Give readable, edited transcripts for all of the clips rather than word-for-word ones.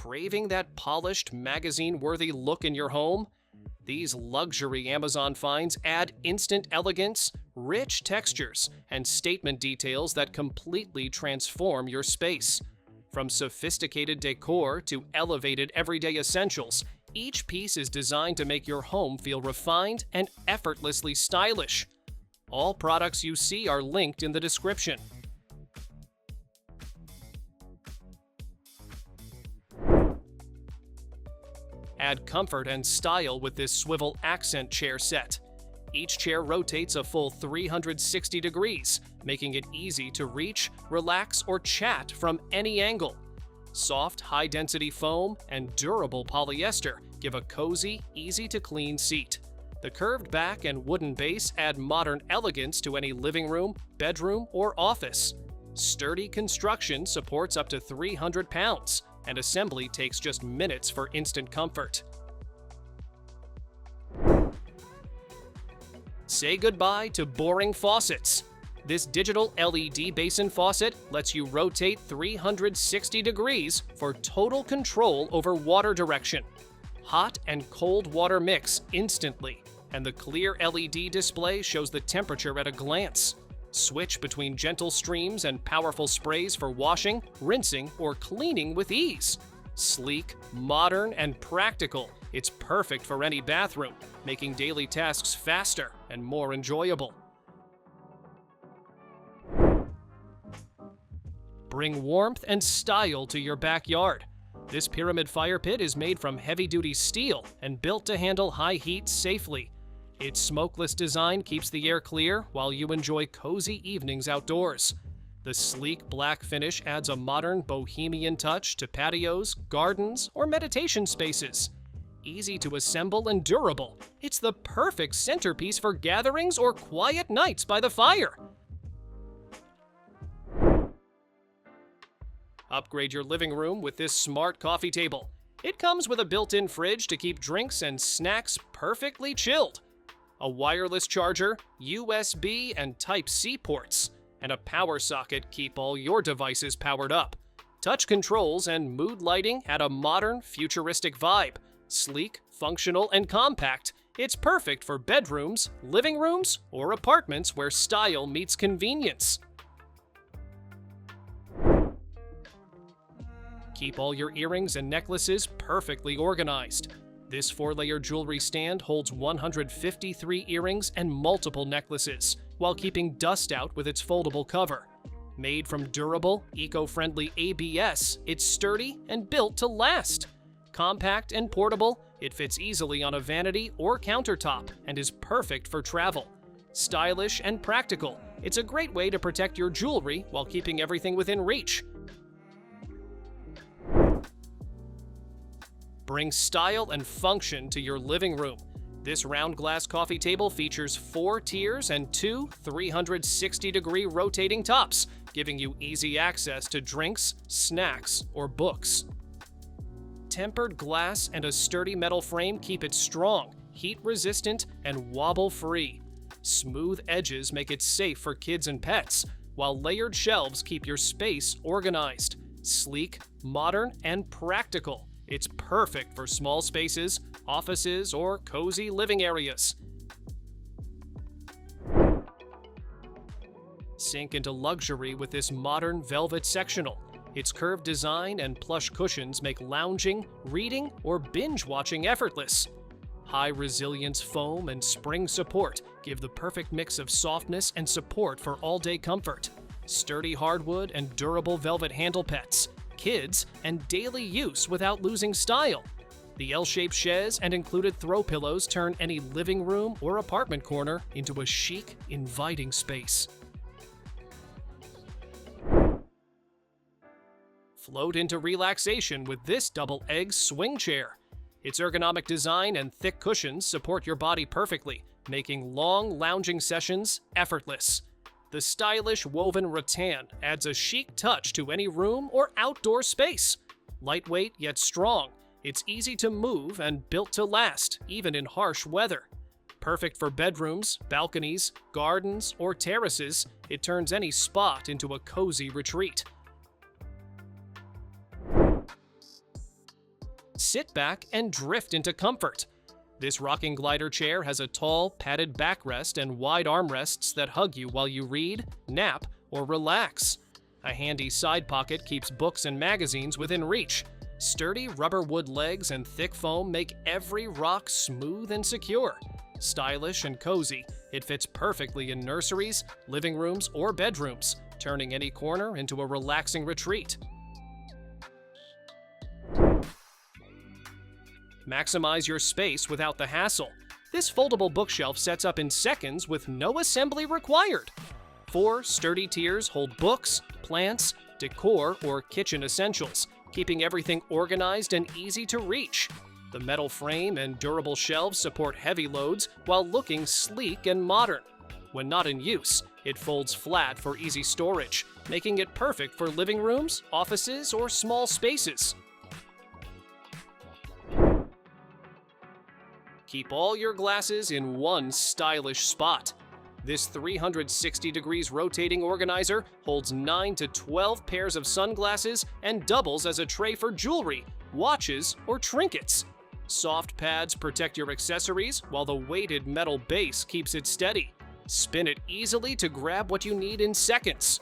Craving that polished, magazine-worthy look in your home? These luxury Amazon finds add instant elegance, rich textures, and statement details that completely transform your space. From sophisticated decor to elevated everyday essentials, each piece is designed to make your home feel refined and effortlessly stylish. All products you see are linked in the description. Add comfort and style with this swivel accent chair set. Each chair rotates a full 360 degrees, making it easy to reach, relax, or chat from any angle. Soft, high-density foam and durable polyester give a cozy, easy-to-clean seat. The curved back and wooden base add modern elegance to any living room, bedroom, or office. Sturdy construction supports up to 300 pounds, and assembly takes just minutes for instant comfort. Say goodbye to boring faucets. This digital LED basin faucet lets you rotate 360 degrees for total control over water direction. Hot and cold water mix instantly, and the clear LED display shows the temperature at a glance. Switch between gentle streams and powerful sprays for washing, rinsing, or cleaning with ease. Sleek, modern, and practical, it's perfect for any bathroom, making daily tasks faster and more enjoyable. Bring warmth and style to your backyard. This pyramid fire pit is made from heavy-duty steel and built to handle high heat safely. Its smokeless design keeps the air clear while you enjoy cozy evenings outdoors. The sleek black finish adds a modern bohemian touch to patios, gardens, or meditation spaces. Easy to assemble and durable, it's the perfect centerpiece for gatherings or quiet nights by the fire. Upgrade your living room with this smart coffee table. It comes with a built-in fridge to keep drinks and snacks perfectly chilled. A wireless charger, USB and Type-C ports, and a power socket keep all your devices powered up. Touch controls and mood lighting add a modern, futuristic vibe. Sleek, functional, and compact, it's perfect for bedrooms, living rooms, or apartments where style meets convenience. Keep all your earrings and necklaces perfectly organized. This 4-layer jewelry stand holds 153 earrings and multiple necklaces, while keeping dust out with its foldable cover. Made from durable, eco-friendly ABS, it's sturdy and built to last. Compact and portable, it fits easily on a vanity or countertop and is perfect for travel. Stylish and practical, it's a great way to protect your jewelry while keeping everything within reach. Bring style and function to your living room. This round glass coffee table features 4 tiers and 2 360-degree rotating tops, giving you easy access to drinks, snacks, or books. Tempered glass and a sturdy metal frame keep it strong, heat-resistant, and wobble-free. Smooth edges make it safe for kids and pets, while layered shelves keep your space organized. Sleek, modern, and practical. It's perfect for small spaces, offices, or cozy living areas. Sink into luxury with this modern velvet sectional. Its curved design and plush cushions make lounging, reading, or binge-watching effortless. High resilience foam and spring support give the perfect mix of softness and support for all-day comfort. Sturdy hardwood and durable velvet handle pets, kids, and daily use without losing style. The L-shaped chaise and included throw pillows turn any living room or apartment corner into a chic, inviting space. Float into relaxation with this double-egg swing chair. Its ergonomic design and thick cushions support your body perfectly, making long lounging sessions effortless. The stylish woven rattan adds a chic touch to any room or outdoor space. Lightweight yet strong, it's easy to move and built to last, even in harsh weather. Perfect for bedrooms, balconies, gardens, or terraces, it turns any spot into a cozy retreat. sit back, and drift into comfort. This rocking glider chair has a tall, padded backrest and wide armrests that hug you while you read, nap, or relax. A handy side pocket keeps books and magazines within reach. Sturdy rubber wood legs and thick foam make every rock smooth and secure. Stylish and cozy, it fits perfectly in nurseries, living rooms, or bedrooms, turning any corner into a relaxing retreat. Maximize your space without the hassle. This foldable bookshelf sets up in seconds with no assembly required. 4 sturdy tiers hold books, plants, decor, or kitchen essentials, keeping everything organized and easy to reach. The metal frame and durable shelves support heavy loads while looking sleek and modern. When not in use, it folds flat for easy storage, making it perfect for living rooms, offices, or small spaces. Keep all your glasses in one stylish spot. This 360 degrees rotating organizer holds 9 to 12 pairs of sunglasses and doubles as a tray for jewelry, watches, or trinkets. Soft pads protect your accessories while the weighted metal base keeps it steady. Spin it easily to grab what you need in seconds.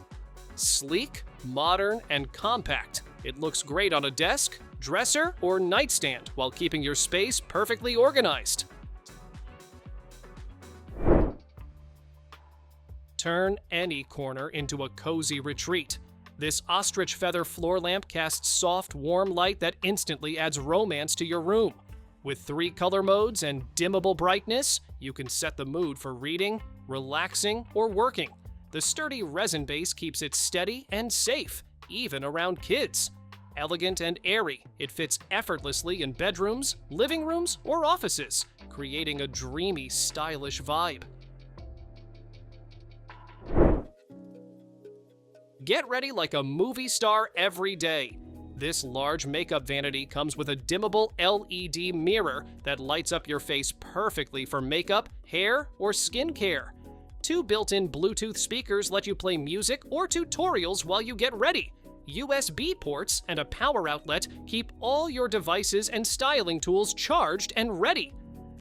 Sleek, modern, and compact, it looks great on a desk, dresser, or nightstand while keeping your space perfectly organized. Turn any corner into a cozy retreat. This ostrich feather floor lamp casts soft, warm light that instantly adds romance to your room. With 3 color modes and dimmable brightness, you can set the mood for reading, relaxing, or working. The sturdy resin base keeps it steady and safe, even around kids. Elegant and airy, it fits effortlessly in bedrooms, living rooms, or offices, creating a dreamy, stylish vibe. Get ready like a movie star every day. This large makeup vanity comes with a dimmable LED mirror that lights up your face perfectly for makeup, hair, or skincare. 2 built-in Bluetooth speakers let you play music or tutorials while you get ready. USB ports and a power outlet keep all your devices and styling tools charged and ready.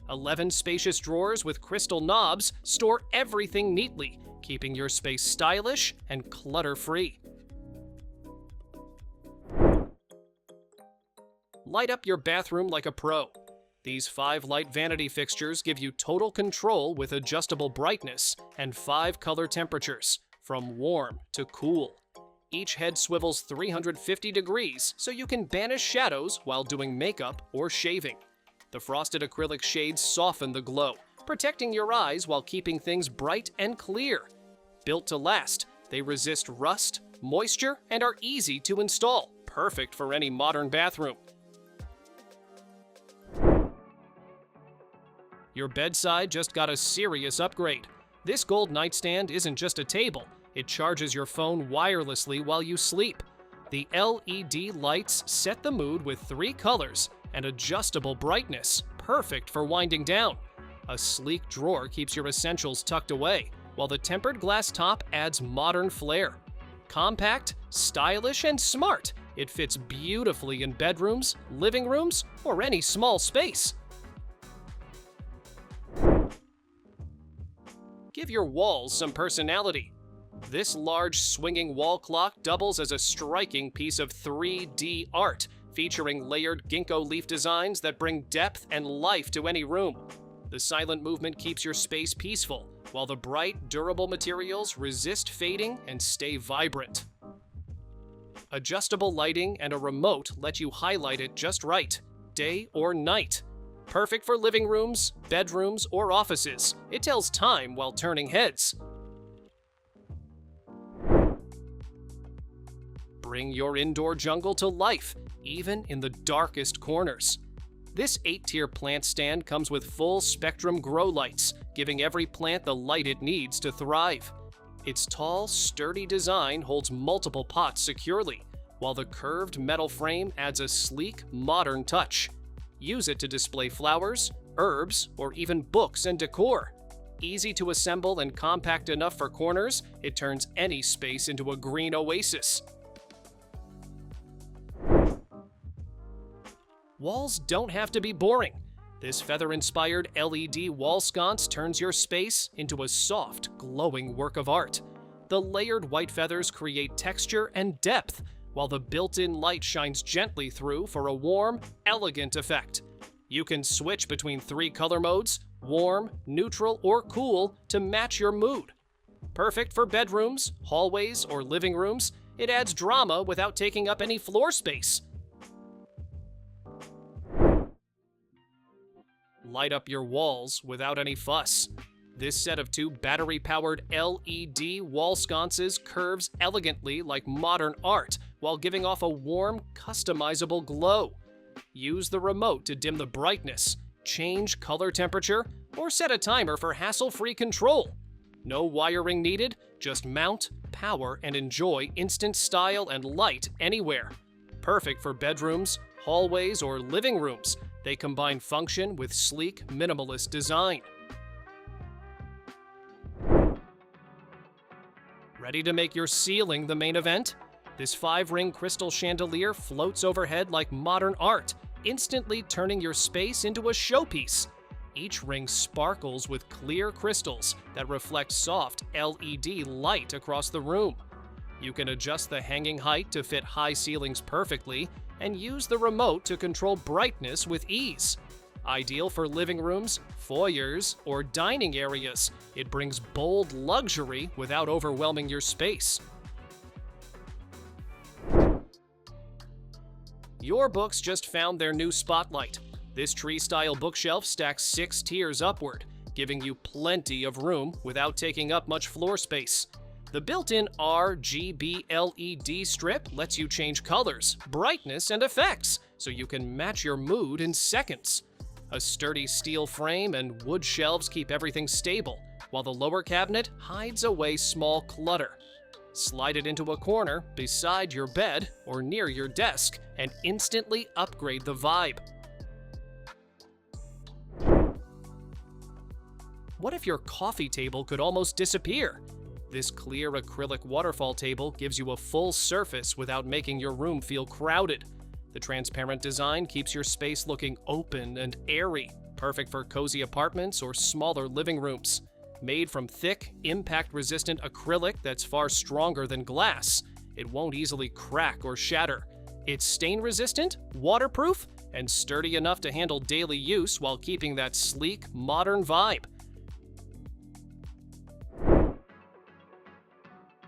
11 spacious drawers with crystal knobs store everything neatly, keeping your space stylish and clutter-free. Light up your bathroom like a pro. These 5 light vanity fixtures give you total control with adjustable brightness and 5 color temperatures, from warm to cool. Each head swivels 350 degrees so you can banish shadows while doing makeup or shaving. The frosted acrylic shades soften the glow, protecting your eyes while keeping things bright and clear. Built to last, they resist rust, moisture, and are easy to install, perfect for any modern bathroom. Your bedside just got a serious upgrade. This gold nightstand isn't just a table, it charges your phone wirelessly while you sleep. The LED lights set the mood with 3 colors and adjustable brightness, perfect for winding down. A sleek drawer keeps your essentials tucked away, while the tempered glass top adds modern flair. Compact, stylish, and smart, it fits beautifully in bedrooms, living rooms, or any small space. Give your walls some personality. This large swinging wall clock doubles as a striking piece of 3D art, featuring layered ginkgo leaf designs that bring depth and life to any room. The silent movement keeps your space peaceful, while the bright, durable materials resist fading and stay vibrant. Adjustable lighting and a remote let you highlight it just right, day or night. Perfect for living rooms, bedrooms, or offices. It tells time while turning heads. Bring your indoor jungle to life, even in the darkest corners. This 8-tier plant stand comes with full spectrum grow lights, giving every plant the light it needs to thrive. Its tall, sturdy design holds multiple pots securely, while the curved metal frame adds a sleek, modern touch. Use it to display flowers, herbs, or even books and decor. Easy to assemble and compact enough for corners, it turns any space into a green oasis. Walls don't have to be boring. This feather-inspired LED wall sconce turns your space into a soft, glowing work of art. The layered white feathers create texture and depth, while the built-in light shines gently through for a warm, elegant effect. You can switch between 3 color modes, warm, neutral, or cool, to match your mood. Perfect for bedrooms, hallways, or living rooms, it adds drama without taking up any floor space. Light up your walls without any fuss. This set of 2 battery-powered LED wall sconces curves elegantly like modern art while giving off a warm, customizable glow. Use the remote to dim the brightness, change color temperature, or set a timer for hassle-free control. No wiring needed, just mount, power, and enjoy instant style and light anywhere. Perfect for bedrooms, hallways, or living rooms. They combine function with sleek, minimalist design. Ready to make your ceiling the main event? This 5-ring crystal chandelier floats overhead like modern art, instantly turning your space into a showpiece. Each ring sparkles with clear crystals that reflect soft LED light across the room. You can adjust the hanging height to fit high ceilings perfectly and use the remote to control brightness with ease. Ideal for living rooms, foyers, or dining areas, it brings bold luxury without overwhelming your space. Your books just found their new spotlight. This tree-style bookshelf stacks 6 tiers upward, giving you plenty of room without taking up much floor space. The built-in RGB LED strip lets you change colors, brightness, and effects, so you can match your mood in seconds. A sturdy steel frame and wood shelves keep everything stable, while the lower cabinet hides away small clutter. Slide it into a corner beside your bed or near your desk and instantly upgrade the vibe. What if your coffee table could almost disappear? This clear acrylic waterfall table gives you a full surface without making your room feel crowded. The transparent design keeps your space looking open and airy, perfect for cozy apartments or smaller living rooms. Made from thick, impact-resistant acrylic that's far stronger than glass, it won't easily crack or shatter. It's stain-resistant, waterproof, and sturdy enough to handle daily use while keeping that sleek, modern vibe.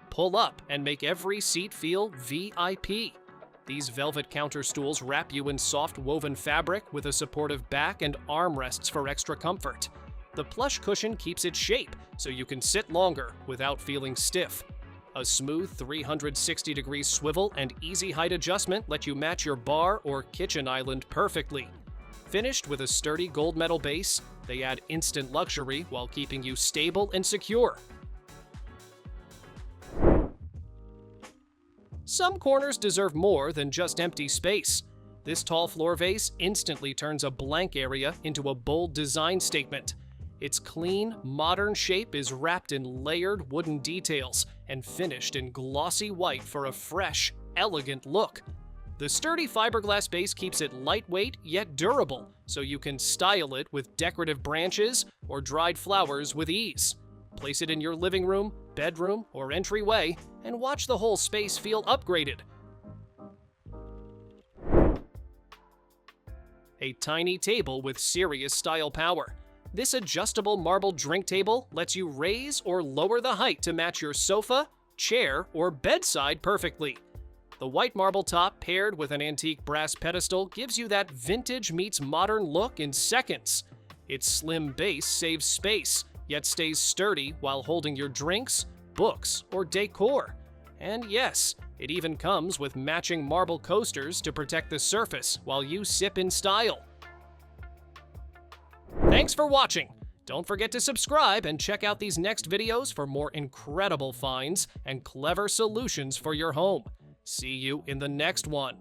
Pull up and make every seat feel VIP. These velvet counter stools wrap you in soft woven fabric with a supportive back and armrests for extra comfort. The plush cushion keeps its shape, so you can sit longer without feeling stiff. A smooth 360-degree swivel and easy height adjustment let you match your bar or kitchen island perfectly. Finished with a sturdy gold metal base, they add instant luxury while keeping you stable and secure. Some corners deserve more than just empty space. This tall floor vase instantly turns a blank area into a bold design statement. Its clean, modern shape is wrapped in layered wooden details and finished in glossy white for a fresh, elegant look. The sturdy fiberglass base keeps it lightweight yet durable, so you can style it with decorative branches or dried flowers with ease. Place it in your living room, bedroom, or entryway, and watch the whole space feel upgraded. A tiny table with serious style power. This adjustable marble drink table lets you raise or lower the height to match your sofa, chair, or bedside perfectly. The white marble top paired with an antique brass pedestal gives you that vintage meets modern look in seconds. Its slim base saves space, yet stays sturdy while holding your drinks, books, or decor. And yes, it even comes with matching marble coasters to protect the surface while you sip in style. Thanks for watching! Don't forget to subscribe and check out these next videos for more incredible finds and clever solutions for your home. See you in the next one.